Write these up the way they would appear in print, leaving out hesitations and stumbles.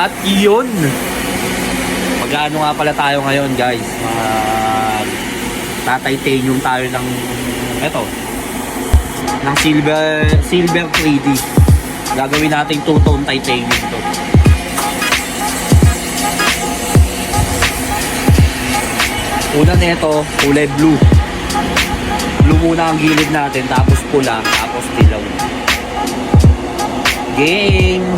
At yun, mag-ano nga pala tayo ngayon guys, tatitanium tayo ng eto, ng silver 3D. Gagawin nating two-tone titanium to. Una nito, kulay blue. Blue muna ang gilid natin, tapos pula, tapos dilaw. Game!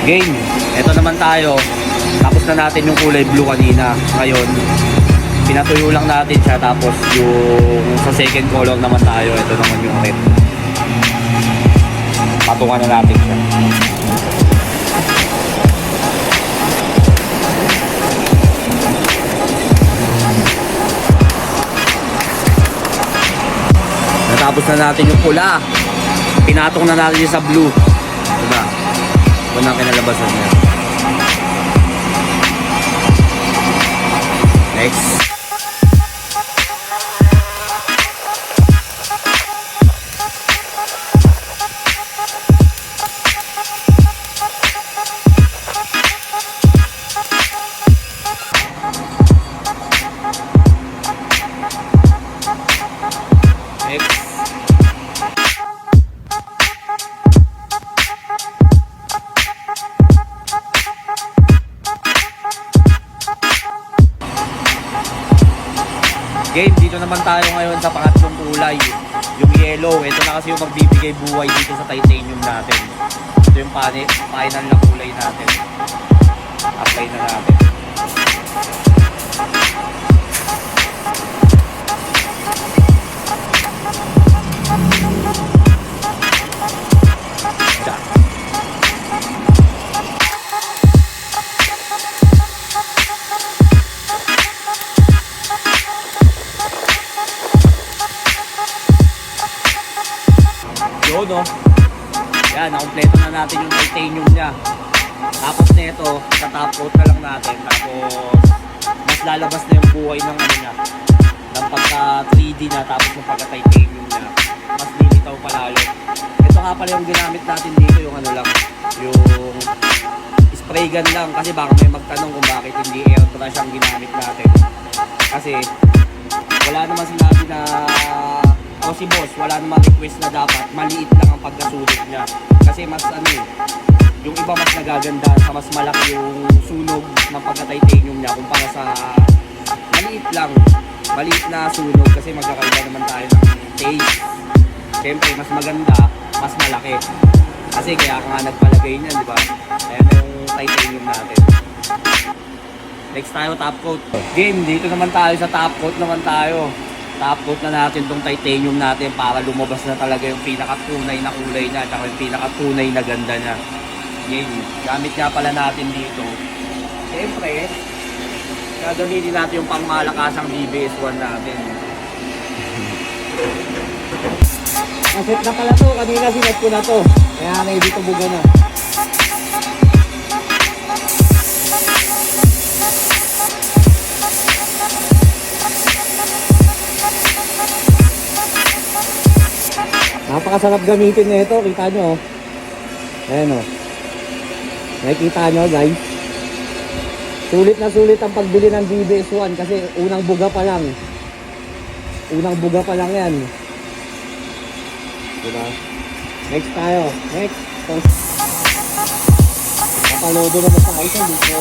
Game, eto naman tayo. Tapos na natin yung kulay blue kanina. Ngayon, pinatuyo lang natin siya. Tapos yung sa second color naman tayo. Ito naman yung red. Patungan na natin siya. Natapos na natin yung pula. Pinatong na natin yung sa blue. Diba? Unang kinalabasan niya. Next. Game, dito naman tayo ngayon sa pangatlong kulay, yung yellow. Ito na kasi yung magbibigay buhay dito sa titanium natin. Ito yung final na kulay natin. Apply na natin. Yun, no? Yan, nakompleto na natin yung titanium niya. Tapos nito, tatap coat na lang natin. Tapos mas lalabas na yung buhay ng ano niya, ng pagka 3D na. Tapos yung pagka titanium niya, mas lilitaw palalo. Ito nga pala yung ginamit natin dito, yung ano lang, yung spray gun lang. Kasi baka may magtanong kung bakit hindi airbrush ang ginamit natin. Kasi wala naman sinabi na o si boss, wala namang request na dapat maliit lang ang pagkasulit niya. Kasi mas ano eh, yung iba mas nagaganda sa mas malaki yung sunog ng pagka-titanium niya kumpara sa maliit na sunog. Kasi magkakaiba naman tayo ng taste. Siyempre mas maganda, mas malaki. Kasi kaya ka nga nagpalagay niyan, di ba? Ayan yung titanium natin. Next tayo, top coat. Game, dito naman tayo sa top coat naman tayo. Top coat na natin tong titanium natin para lumabas na talaga yung pinakatunay na kulay niya at yung pinakatunay na ganda niya. Yan, gamit nga pala natin dito. Siyempre, gagamitin natin yung pangmalakasang DBS1 natin. Naset na pala to, kanina sinet ko na to. Kaya na dito buga na. Napakasarap gamitin na ito, kita nyo oh. Ayan oh. Nakikita nyo guys. Sulit na sulit ang pagbili ng DBS1 kasi unang buga pa lang. Unang buga pa lang yan. Diba? Next tayo. Next. Nakalodo naman sa kaisa dito.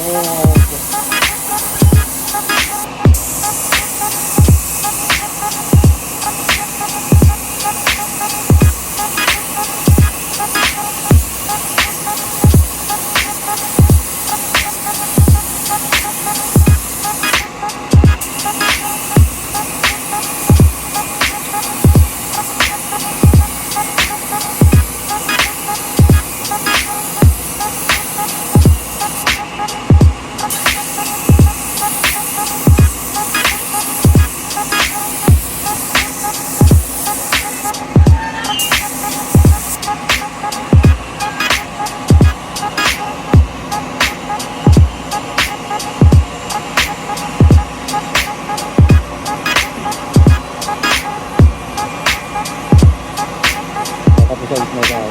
Tapos sa na tayo.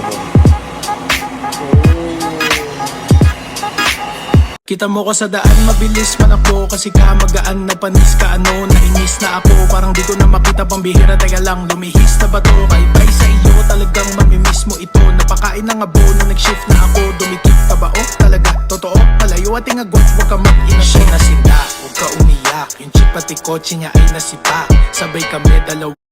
Kita mo ko sa daan, mabilis man ako kasi kamagaan na panis ka ano, nainis na ako. Parang di ko na makita pambihira, teka lang, lumihis na ba to? Bye-bye sa iyo, talagang mamimiss mo ito. Napakain ng abono, nag-shift na ako. Dumikit ka ba? Oh, talaga, totoo, palayo ating agwat, huwag ka mag-ina. Siya nasinda, huwag ka umiyak. Yung chip pati kotse niya ay nasipa, sabay kami dalawa.